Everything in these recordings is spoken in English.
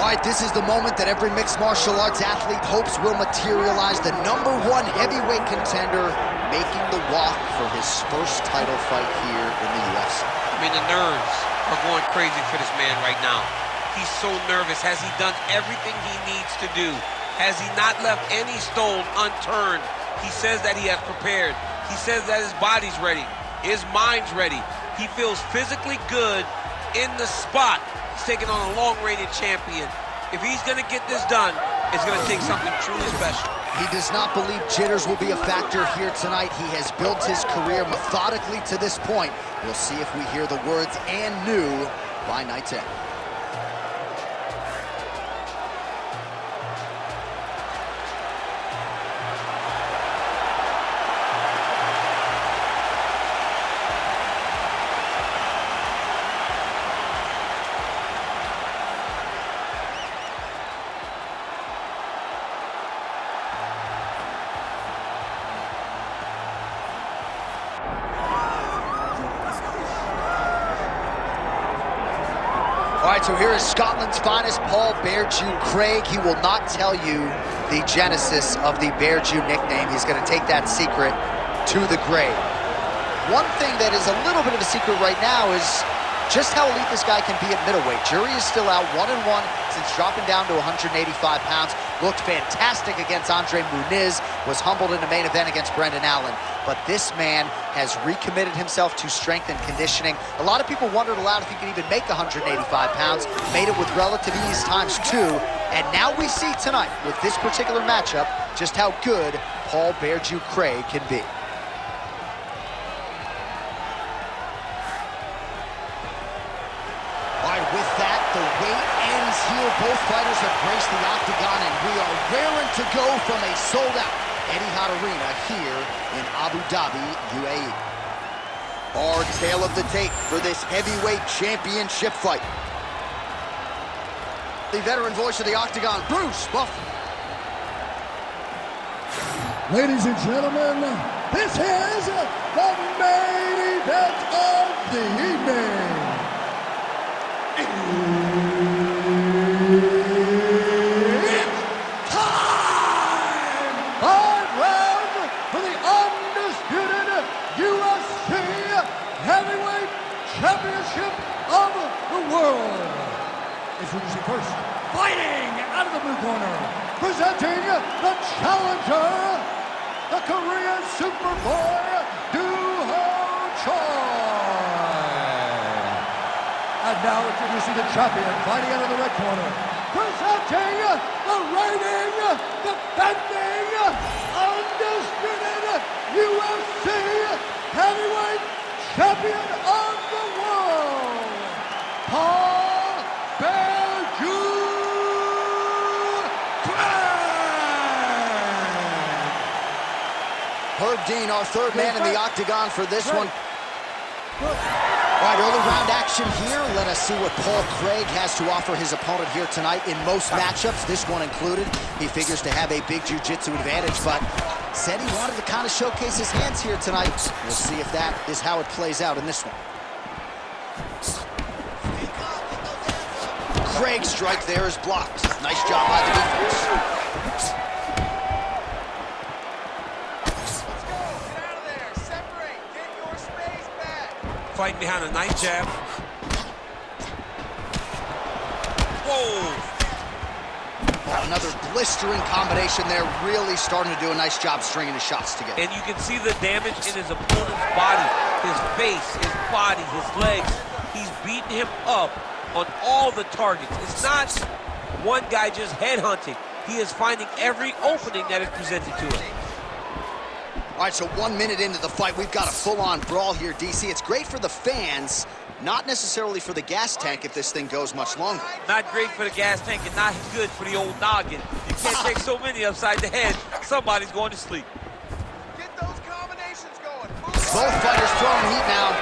All right, this is the moment that every mixed martial arts athlete hopes will materialize. The #1 heavyweight contender making the walk for his first title fight here in the UFC. I mean, the nerves are going crazy for this man right now. He's so nervous. Has he done everything he needs to do? Has he not left any stone unturned? He says that he has prepared. He says that his body's ready. His mind's ready. He feels physically good in the spot. He's taking on a long-reigning champion. If he's going to get this done, it's going to take something truly special. He does not believe jitters will be a factor here tonight. He has built his career methodically to this point. We'll see if we hear the words "and new" by night's end. All right, so here is Scotland's finest, Paul Bear Jew Craig. He will not tell you the genesis of the Bear Jew nickname. He's going to take that secret to the grave. One thing that is a little bit of a secret right now is just how elite this guy can be at middleweight. Jury is still out 1-1 since dropping down to 185 pounds. Looked fantastic against Andre Muniz, was humbled in the main event against Brendan Allen. But this man has recommitted himself to strength and conditioning. A lot of people wondered aloud if he could even make 185 pounds. Made it with relative ease ×2. And now we see tonight, with this particular matchup, just how good Paul Bear Jew Craig can be. With that, the wait ends here. Both fighters have graced the octagon, and we are raring to go from a sold-out Etihad Arena here in Abu Dhabi, UAE. Our tale of the tape for this heavyweight championship fight. The veteran voice of the octagon, Bruce Buffer. Ladies and gentlemen, this is the main event of the evening. It's time! 5 rounds for the undisputed UFC Heavyweight Championship of the world. Introducing first, fighting out of the blue corner, presenting the challenger, the Korean Superboy, Duho Choi. And now introducing the champion, fighting out of the red corner, presenting the reigning, defending, undisputed UFC Heavyweight Champion of the world, Paul Bear Jew Craig. Herb Dean, our third man in the octagon for this one. All right, early round action here. Let us see what Paul Craig has to offer his opponent here tonight. In most matchups, this one included, he figures to have a big jiu-jitsu advantage, but said he wanted to kind of showcase his hands here tonight. We'll see if that is how it plays out in this one. Craig's strike there is blocked. Nice job by the defense. Fighting behind a nice jab. Whoa! Another blistering combination there, really starting to do a nice job stringing his shots together. And you can see the damage in his opponent's body, his face, his body, his legs. He's beating him up on all the targets. It's not one guy just headhunting. He is finding every opening that is presented to him. All right, so 1 minute into the fight, we've got a full-on brawl here, DC. It's great for the fans, not necessarily for the gas tank if this thing goes much longer. Not great for the gas tank and not good for the old noggin. You can't take so many upside the head. Somebody's going to sleep. Get those combinations going. Both fighters throwing heat now.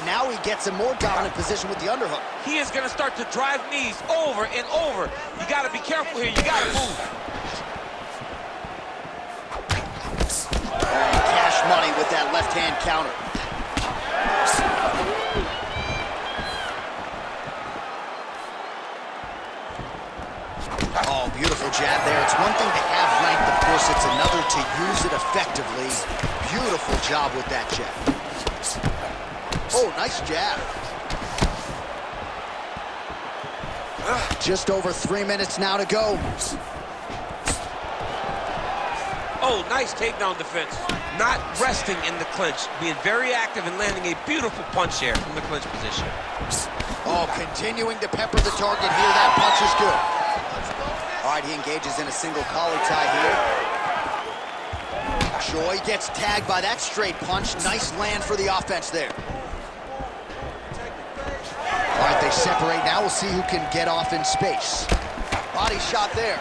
Now he gets a more dominant position with the underhook. He is going to start to drive knees over and over. You got to be careful here. You got to move. Cash money with that left-hand counter. Oh, beautiful jab there. It's one thing to have length, of course. It's another to use it effectively. Beautiful job with that jab. Oh, nice jab. Just over 3 minutes now to go. Oh, nice takedown defense. Not resting in the clinch, being very active and landing a beautiful punch there from the clinch position. Oh, continuing to pepper the target here. That punch is good. All right, he engages in a single collar tie here. Joy gets tagged by that straight punch. Nice land for the offense there. All right, they separate now. We'll see who can get off in space. Body shot there.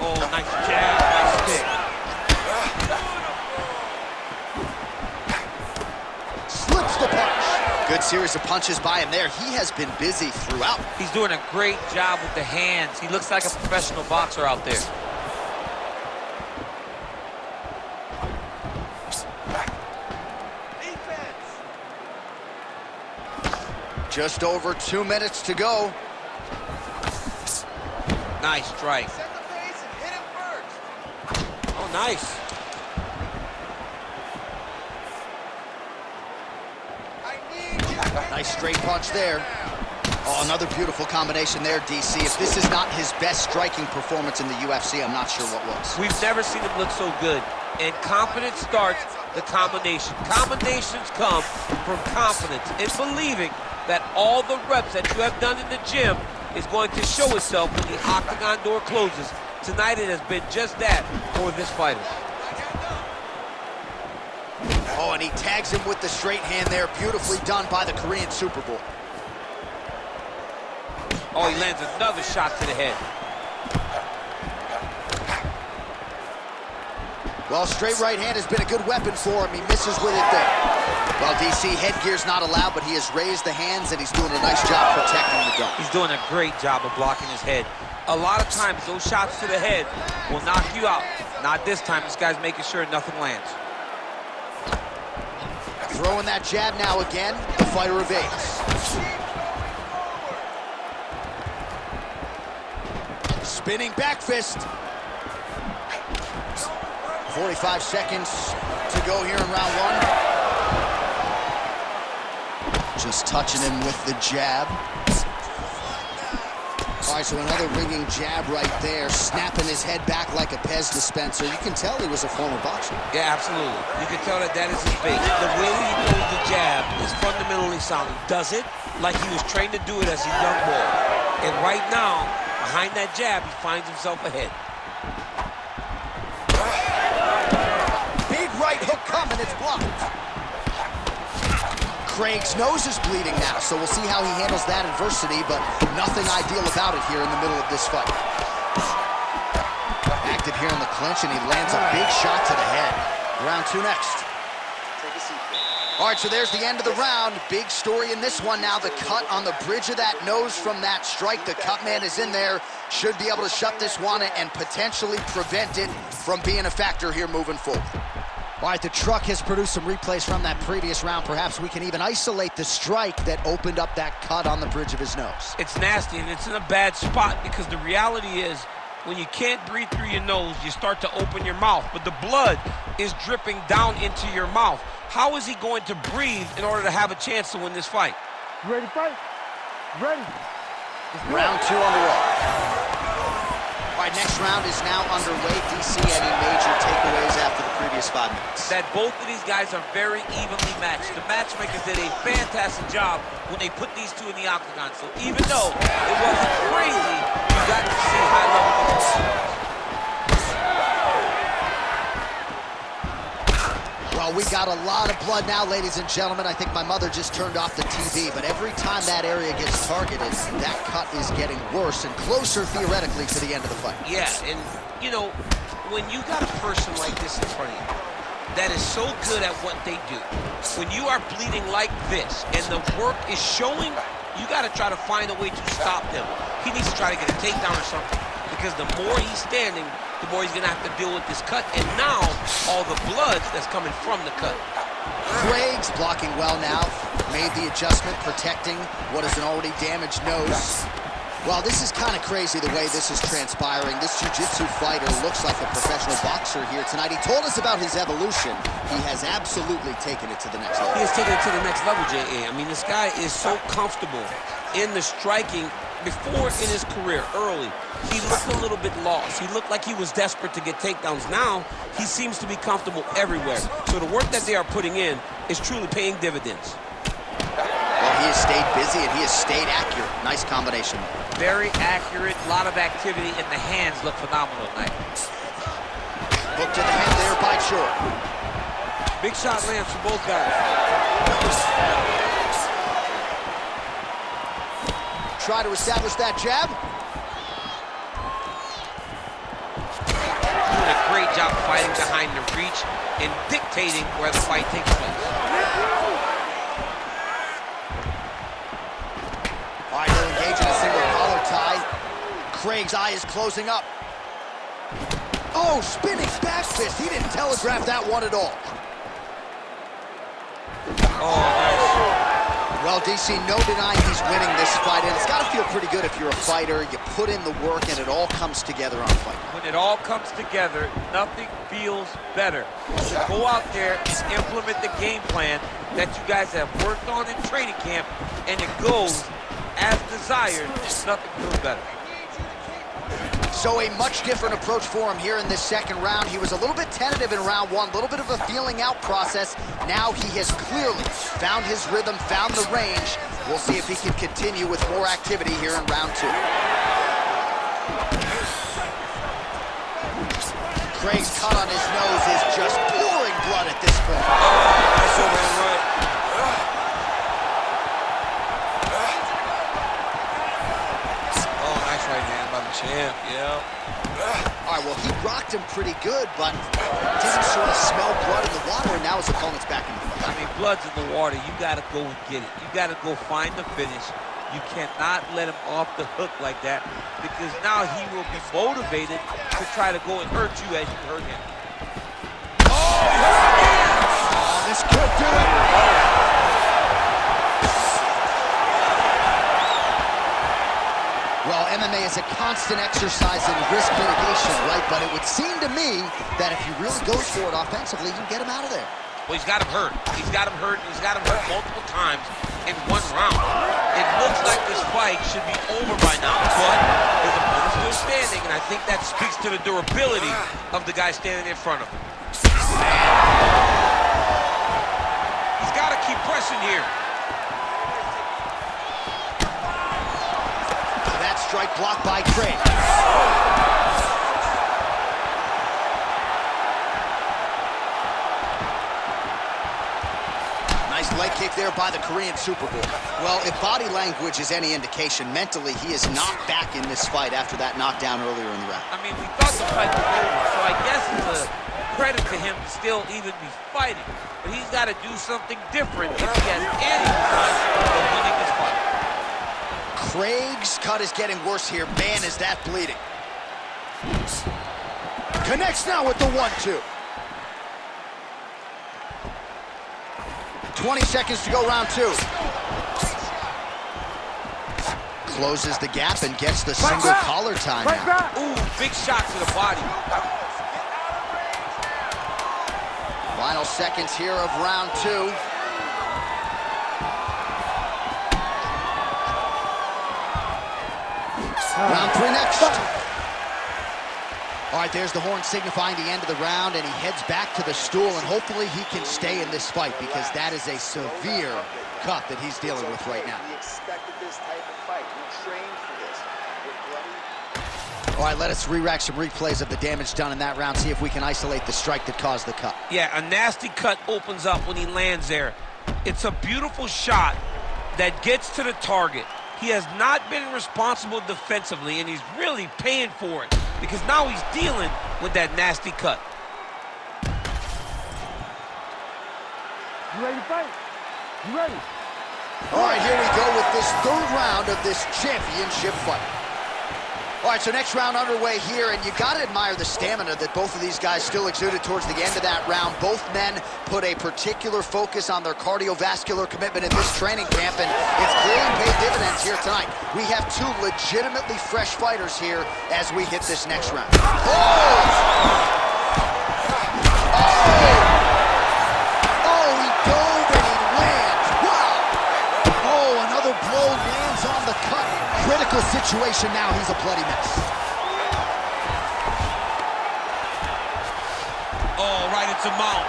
Oh, nice jab, nice stick. Slips the punch. Good series of punches by him there. He has been busy throughout. He's doing a great job with the hands. He looks like a professional boxer out there. Just over 2 minutes to go. Nice strike. Set the pace and hit him first. Oh, nice. I need you. Nice straight punch there. Oh, another beautiful combination there, DC. If this is not his best striking performance in the UFC, I'm not sure what was. We've never seen him look so good. And confidence starts the combination. Combinations come from confidence and believing that all the reps that you have done in the gym is going to show itself when the octagon door closes. Tonight it has been just that for this fighter. Oh, and he tags him with the straight hand there. Beautifully done by the Korean Super Bowl. Oh, he lands another shot to the head. Well, straight right hand has been a good weapon for him. He misses with it there. Well, DC, headgear's not allowed, but he has raised the hands, and he's doing a nice job protecting the dome. He's doing a great job of blocking his head. A lot of times, those shots to the head will knock you out. Not this time. This guy's making sure nothing lands. Throwing that jab now again. The fighter evades. Spinning back fist. 45 seconds to go here in round one. Just touching him with the jab. All right, so another ringing jab right there, snapping his head back like a Pez dispenser. You can tell he was a former boxer. Yeah, absolutely. You can tell that that is his base. The way he throws the jab is fundamentally sound. He does it like he was trained to do it as a young boy. And right now, behind that jab, he finds himself ahead. Big right hook coming, it's blocked. Craig's nose is bleeding now, so we'll see how he handles that adversity, but nothing ideal about it here in the middle of this fight. Active here in the clinch, and he lands a big shot to the head. Round two next. All right, so there's the end of the round. Big story in this one now. The cut on the bridge of that nose from that strike. The cut man is in there. Should be able to shut this one and potentially prevent it from being a factor here moving forward. All right, the truck has produced some replays from that previous round. Perhaps we can even isolate the strike that opened up that cut on the bridge of his nose. It's nasty, and it's in a bad spot because the reality is when you can't breathe through your nose, you start to open your mouth, but the blood is dripping down into your mouth. How is he going to breathe in order to have a chance to win this fight? You ready to fight? Ready. Round two on the road. All right, next round is now underway. DC, any major takeaways after the previous 5 minutes? That both of these guys are very evenly matched. The matchmakers did a fantastic job when they put these two in the octagon. So even though it wasn't crazy, you got to see high level performance. Well, we got out a lot of blood now, ladies and gentlemen. I think my mother just turned off the TV, but every time that area gets targeted, that cut is getting worse and closer, theoretically, to the end of the fight. Yeah, and, you know, when you got a person like this in front of you that is so good at what they do, when you are bleeding like this and the work is showing, you got to try to find a way to stop them. He needs to try to get a takedown or something, because the more he's standing, the more he's going to have to deal with this cut, and now all the blood that's coming from the cut. Craig's blocking well now, made the adjustment, protecting what is an already damaged nose. Well, this is kind of crazy the way this is transpiring. This jiu-jitsu fighter looks like a professional boxer here tonight. He told us about his evolution. He has absolutely taken it to the next level. He has taken it to the next level, J.A. I mean, this guy is so comfortable in the striking. Before in his career, early, he looked a little bit lost. He looked like he was desperate to get takedowns. Now, he seems to be comfortable everywhere. So the work that they are putting in is truly paying dividends. Well, he has stayed busy and he has stayed accurate. Nice combination. Very accurate, a lot of activity, and the hands look phenomenal tonight. Hook to the head there by Shore. Big shot lands for both guys. Try to establish that jab. Doing a great job fighting behind the reach and dictating where the fight takes place. All right, he'll engage in a single collar tie. Craig's eye is closing up. Oh, spinning back fist. He didn't telegraph that one at all. Oh, nice. Well, DC, no denying he's winning this fight, and it's got to feel pretty good if you're a fighter. You put in the work, and it all comes together on fight. When it all comes together, nothing feels better. So go out there and implement the game plan that you guys have worked on in training camp, and it goes as desired. Nothing feels better. So a much different approach for him here in this second round. He was a little bit tentative in round one, a little bit of a feeling out process. Now he has clearly found his rhythm, found the range. We'll see if he can continue with more activity here in round two. Craig's cut on his nose is just pouring blood at this point. Nice overhand right. Oh, nice right hand by the champ, yeah. All right, well, he rocked him pretty good, but didn't sort of smell blood in the water, and now his opponent's back in the fight. I mean, blood's in the water. You got to go and get it. You got to go find the finish. You cannot let him off the hook like that, because now he will be motivated to try to go and hurt you as you hurt him. Oh, this could do it. Well, MMA is a constant exercise in risk mitigation, right? But it would seem to me that if he really goes for it offensively, you can get him out of there. Well, he's got him hurt. He's got him hurt. He's got him hurt multiple times in one round. It looks like this fight should be over by now, but his opponent's still standing, and I think that speaks to the durability of the guy standing in front of him. He's got to keep pressing here. That strike blocked by Craig. Nice leg kick there by the Korean Superboy. Well, if body language is any indication, mentally he is not back in this fight after that knockdown earlier in the round. I mean, we thought the fight was over, so I guess it's a credit to him to still even be fighting. But he's got to do something different if he has any chance of winning this fight. Craig's cut is getting worse here. Man, is that bleeding. Connects now with the 1-2. 20 seconds to go, round two. Closes the gap and gets the single collar tie now. Ooh, big shot to the body. Final seconds here of round two. Round three next. All right, there's the horn signifying the end of the round, and he heads back to the stool, and hopefully he can stay in this fight, because that is a severe cut that he's dealing with right now. We expected this type of fight. We trained for this. We're bloody. All right, let us re-rack some replays of the damage done in that round, see if we can isolate the strike that caused the cut. Yeah, a nasty cut opens up when he lands there. It's a beautiful shot that gets to the target. He has not been responsible defensively, and he's really paying for it because now he's dealing with that nasty cut. You ready to fight? You ready? All right, here we go with this third round of this championship fight. All right, so next round underway here, and you got to admire the stamina that both of these guys still exuded towards the end of that round. Both men put a particular focus on their cardiovascular commitment in this training camp, and it's clearly paid dividends here tonight. We have two legitimately fresh fighters here as we hit this next round. Oh! He dove and he lands. Wow! Oh, another blow lands on the cut. Critical situation now, he's a bloody mess. Oh, right into mount.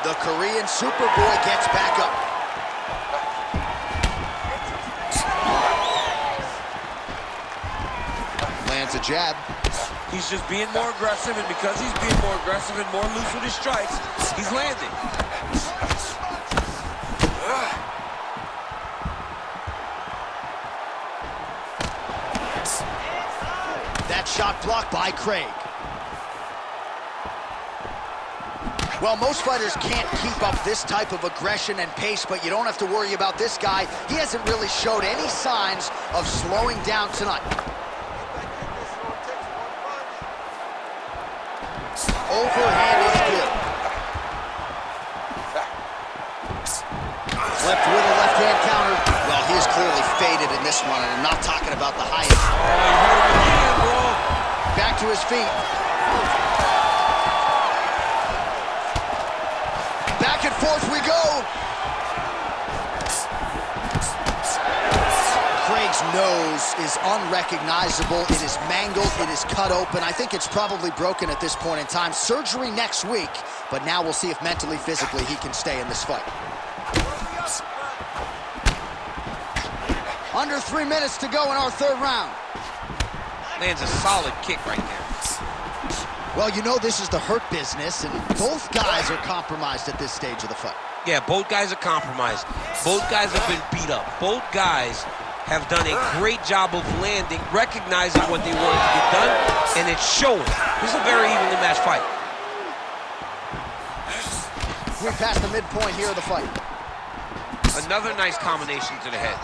The Korean Superboy gets back up. Lands a jab. He's just being more aggressive, and because he's being more aggressive and more loose with his strikes, he's landing. That shot blocked by Craig. Well, most fighters can't keep up this type of aggression and pace, but you don't have to worry about this guy. He hasn't really showed any signs of slowing down tonight. Overhand is good. Flipped with a left-hand counter. Well, he is clearly faded in this one, and I'm not talking about the highest. Oh, you hurt him again, bro. Back to his feet. Back and forth we go. Craig's nose is unrecognizable. It is mangled. It is cut open. I think it's probably broken at this point in time. Surgery next week, but now we'll see if mentally, physically, he can stay in this fight. Under 3 minutes to go in our third round. Lands a solid kick right there. Well, you know this is the hurt business, and both guys are compromised at this stage of the fight. Yeah, both guys are compromised. Both guys have been beat up. Both guys have done a great job of landing, recognizing what they wanted to get done, and it's showing. This is a very evenly matched fight. We're past the midpoint here of the fight. Another nice combination to the head.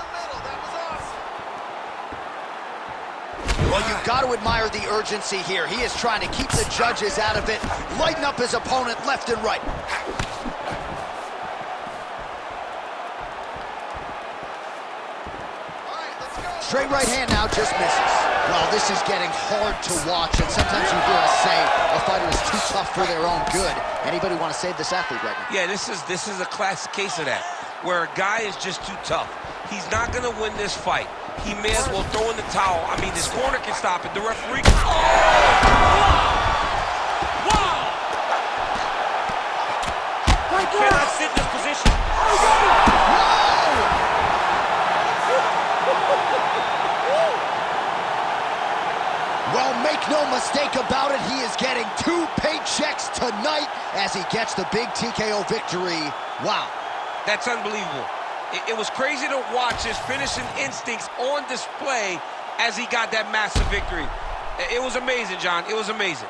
Well, you've got to admire the urgency here. He is trying to keep the judges out of it, lighten up his opponent left and right. Straight right hand now just misses. Well, this is getting hard to watch, and sometimes you hear us say a fighter is too tough for their own good. Anybody want to save this athlete right now? Yeah, this is a classic case of that, where a guy is just too tough. He's not going to win this fight. He may as well throw in the towel. I mean, this corner can stop it. The referee can... Oh! Wow! He cannot sit in this position. Well, make no mistake about it, he is getting 2 paychecks tonight as he gets the big TKO victory. Wow. That's unbelievable. It was crazy to watch his finishing instincts on display as he got that massive victory. It was amazing, John. It was amazing.